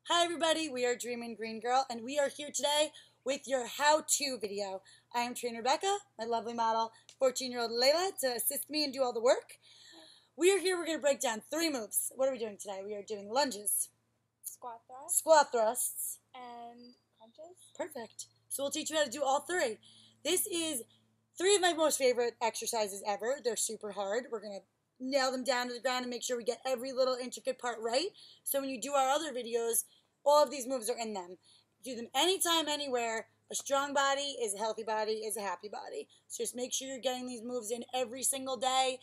Hi everybody, we are Dreamin' Green Girl and we are here today with your how-to video. I am trainer Rebecca, my lovely model, 14-year-old Layla to assist me and do all the work. We are here, we're going to break down 3 moves. What are we doing today? We are doing lunges, squat thrusts, and crunches. Perfect. So we'll teach you how to do all 3. This is 3 of my most favorite exercises ever. They're super hard. We're going to nail them down to the ground and make sure we get every little intricate part right. So when you do our other videos, all of these moves are in them. Do them anytime, anywhere. A strong body is a healthy body, is a happy body. So just make sure you're getting these moves in every single day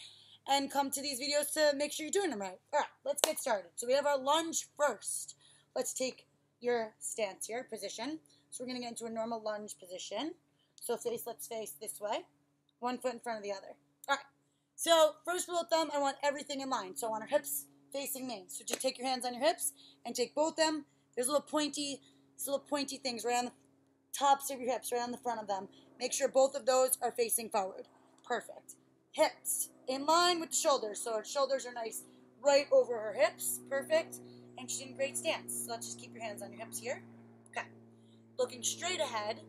and come to these videos to make sure you're doing them right. All right, let's get started. So we have our lunge first. Let's take your stance here, position. So we're going to get into a normal lunge position. So let's face this way. 1 foot in front of the other. All right. So first rule of thumb, I want everything in line. So I want our hips facing me. So just take your hands on your hips and take both them. There's little pointy things right on the tops of your hips, right on the front of them. Make sure both of those are facing forward. Perfect. Hips in line with the shoulders. So her shoulders are nice right over her hips. Perfect. And she's in great stance. So let's just keep your hands on your hips here. Okay. Looking straight ahead.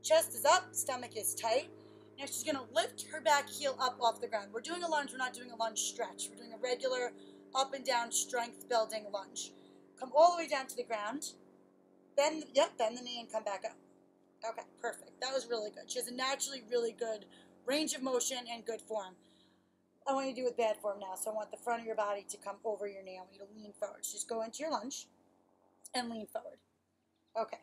Chest is up. Stomach is tight. Now she's going to lift her back heel up off the ground. We're doing a lunge. We're not doing a lunge stretch. We're doing a regular up and down strength building lunge. Come all the way down to the ground. Bend the knee and come back up. Okay, perfect. That was really good. She has a naturally really good range of motion and good form. I want you to do with bad form now. So I want the front of your body to come over your knee. I want you to lean forward. So just go into your lunge and lean forward. Okay.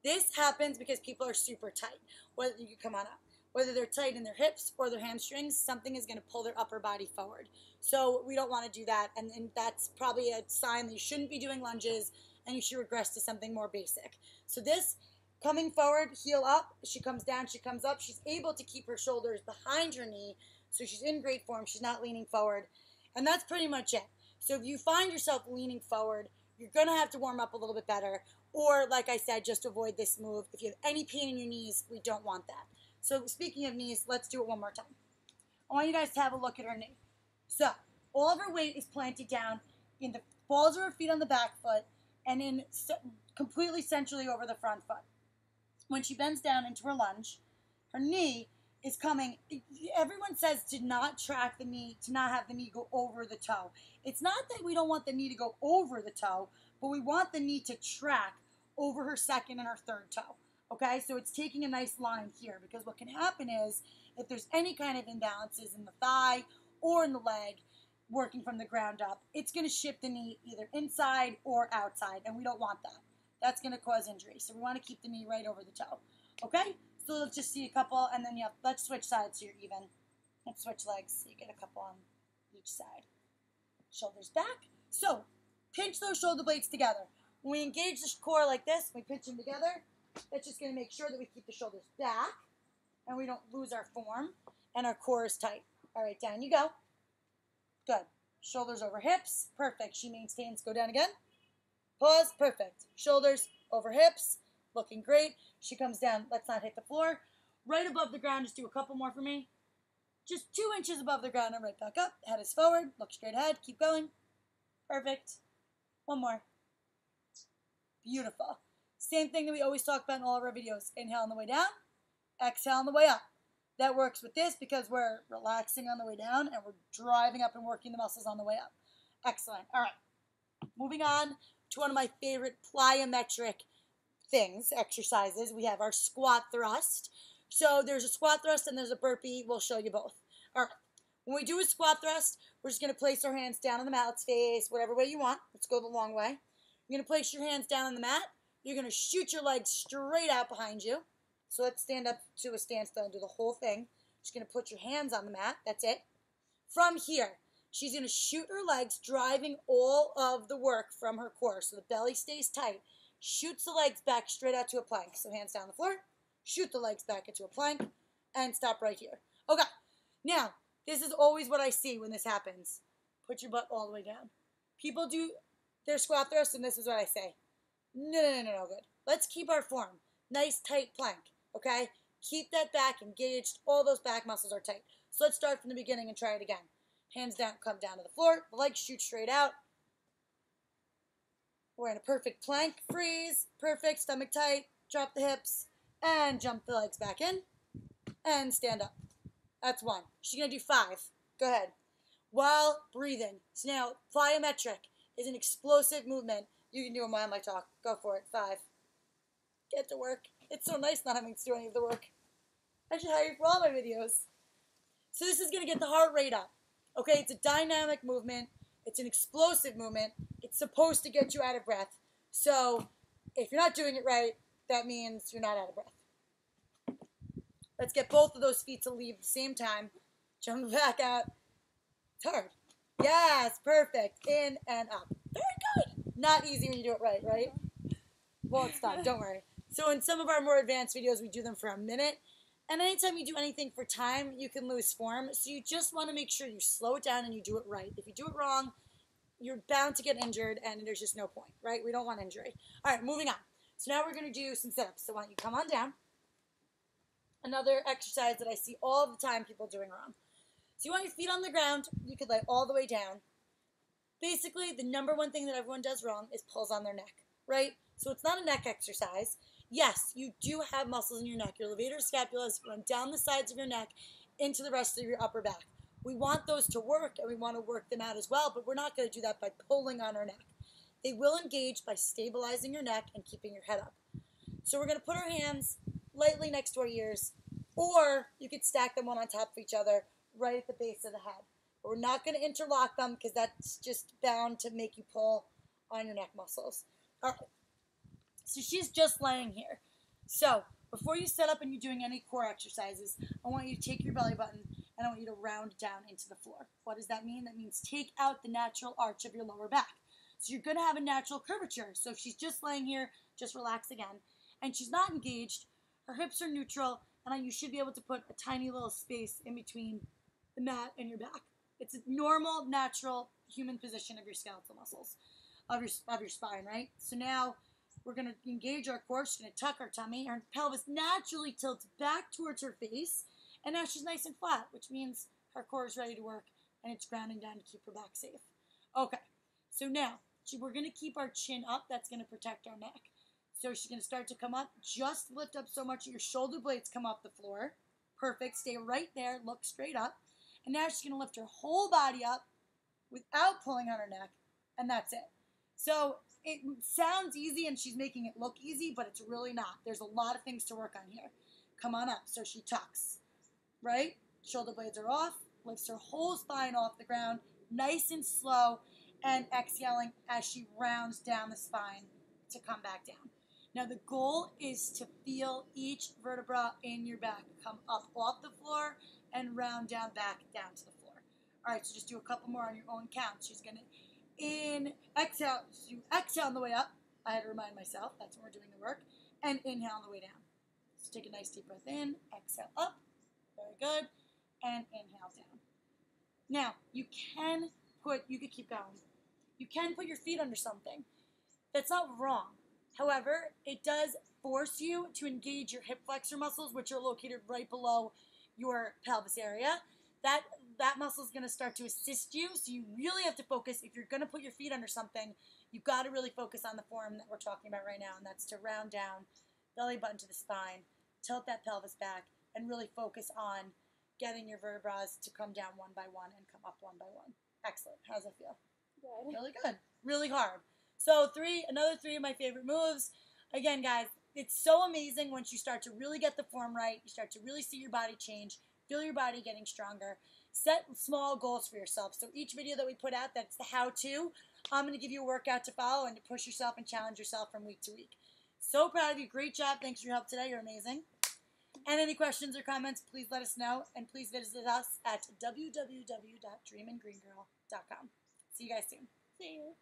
This happens because people are super tight. Whether you can come on up. Whether they're tight in their hips or their hamstrings, something is going to pull their upper body forward. So we don't want to do that, and that's probably a sign that you shouldn't be doing lunges and you should regress to something more basic. So this, coming forward, heel up, she comes down, she comes up, she's able to keep her shoulders behind her knee, so she's in great form, she's not leaning forward, and that's pretty much it. So if you find yourself leaning forward, you're going to have to warm up a little bit better, or like I said, just avoid this move. If you have any pain in your knees, we don't want that. So speaking of knees, let's do it one more time. I want you guys to have a look at her knee. So all of her weight is planted down in the balls of her feet on the back foot and in completely centrally over the front foot. When she bends down into her lunge, her knee is coming. Everyone says to not track the knee, to not have the knee go over the toe. It's not that we don't want the knee to go over the toe, but we want the knee to track over her second and her third toe. Okay, so it's taking a nice line here because what can happen is if there's any kind of imbalances in the thigh or in the leg working from the ground up, it's going to shift the knee either inside or outside, and we don't want that. That's going to cause injury. So we want to keep the knee right over the toe. Okay, so let's just see a couple, and then let's switch sides so you're even. Let's switch legs so you get a couple on each side. Shoulders back. So pinch those shoulder blades together. When we engage the core like this, we pinch them together. That's just going to make sure that we keep the shoulders back and we don't lose our form and our core is tight. All right, down you go. Good. Shoulders over hips. Perfect. She maintains. Go down again. Pause. Perfect. Shoulders over hips. Looking great. She comes down. Let's not hit the floor. Right above the ground. Just do a couple more for me. Just 2 inches above the ground and right back up. Head is forward. Look straight ahead. Keep going. Perfect. One more. Beautiful. Same thing that we always talk about in all of our videos. Inhale on the way down, exhale on the way up. That works with this because we're relaxing on the way down and we're driving up and working the muscles on the way up. Excellent. All right. Moving on to one of my favorite plyometric exercises. We have our squat thrust. So there's a squat thrust and there's a burpee. We'll show you both. All right. When we do a squat thrust, we're just going to place our hands down on the mat. Let's face whatever way you want. Let's go the long way. You're going to place your hands down on the mat. You're going to shoot your legs straight out behind you. So let's stand up to a standstill and do the whole thing. Just going to put your hands on the mat. That's it. From here, she's going to shoot her legs, driving all of the work from her core. So the belly stays tight. Shoots the legs back straight out to a plank. So hands down the floor. Shoot the legs back into a plank. And stop right here. Okay. Now, this is always what I see when this happens. Put your butt all the way down. People do their squat thrust, and this is what I say. No, good. Let's keep our form. Nice, tight plank, okay? Keep that back engaged. All those back muscles are tight. So let's start from the beginning and try it again. Hands down, come down to the floor. The legs shoot straight out. We're in a perfect plank freeze. Perfect. Stomach tight. Drop the hips. And jump the legs back in. And stand up. That's 1. She's going to do 5. Go ahead. While breathing. So now, plyometric is an explosive movement. You can do them while I talk. Go for it. 5. Get to work. It's so nice not having to do any of the work. I should hire you for all my videos. So this is going to get the heart rate up. Okay, it's a dynamic movement. It's an explosive movement. It's supposed to get you out of breath. So if you're not doing it right, that means you're not out of breath. Let's get both of those feet to leave at the same time. Jump back out. It's hard. Yes, perfect. In and up. Very good. Not easy when you do it right, right? Well, it's done. Don't worry. So in some of our more advanced videos, we do them for a minute. And anytime you do anything for time, you can lose form. So you just want to make sure you slow it down and you do it right. If you do it wrong, you're bound to get injured, and there's just no point, right? We don't want injury. All right, moving on. So now we're going to do some sit-ups. So why don't you come on down. Another exercise that I see all the time people doing wrong. So you want your feet on the ground. You could lay all the way down. Basically, the number one thing that everyone does wrong is pulls on their neck, right? So it's not a neck exercise. Yes, you do have muscles in your neck. Your levator scapulas run down the sides of your neck into the rest of your upper back. We want those to work, and we want to work them out as well, but we're not going to do that by pulling on our neck. They will engage by stabilizing your neck and keeping your head up. So we're going to put our hands lightly next to our ears, or you could stack them one on top of each other right at the base of the head. But we're not going to interlock them because that's just bound to make you pull on your neck muscles. All right. So she's just laying here. So before you set up and you're doing any core exercises, I want you to take your belly button and I want you to round down into the floor. What does that mean? That means take out the natural arch of your lower back. So you're going to have a natural curvature. So if she's just laying here, just relax again. And she's not engaged. Her hips are neutral. And you should be able to put a tiny little space in between the mat and your back. It's a normal, natural human position of your skeletal muscles, of your spine, right? So now we're going to engage our core. She's going to tuck her tummy. Her pelvis naturally tilts back towards her face. And now she's nice and flat, which means her core is ready to work and it's grounding down to keep her back safe. Okay, so now we're going to keep our chin up. That's going to protect our neck. So she's going to start to come up. Just lift up so much that your shoulder blades come off the floor. Perfect. Stay right there. Look straight up. And now she's going to lift her whole body up without pulling on her neck. And that's it. So it sounds easy and she's making it look easy, but it's really not. There's a lot of things to work on here. Come on up. So she tucks, right? Shoulder blades are off. Lifts her whole spine off the ground. Nice and slow. And exhaling as she rounds down the spine to come back down. Now the goal is to feel each vertebra in your back come up off the floor and round down back down to the floor. All right, so just do a couple more on your own count. She's going to exhale. So you exhale on the way up. I had to remind myself. That's when we're doing the work. And inhale on the way down. So take a nice deep breath in. Exhale up. Very good. And inhale down. Now, you could keep going. You can put your feet under something. That's not wrong. However, it does force you to engage your hip flexor muscles, which are located right below your pelvis area. That muscle is going to start to assist you, so you really have to focus. If you're going to put your feet under something, you've got to really focus on the form that we're talking about right now, and that's to round down, belly button to the spine, tilt that pelvis back, and really focus on getting your vertebrae to come down one by one and come up one by one. Excellent. How does that feel? Good. Really good. Really hard. So another three of my favorite moves. Again, guys, it's so amazing once you start to really get the form right. You start to really see your body change, feel your body getting stronger. Set small goals for yourself. So each video that we put out, that's the how-to. I'm going to give you a workout to follow and to push yourself and challenge yourself from week to week. So proud of you. Great job. Thanks for your help today. You're amazing. And any questions or comments, please let us know. And please visit us at www.dreamandgreengirl.com. See you guys soon. See you.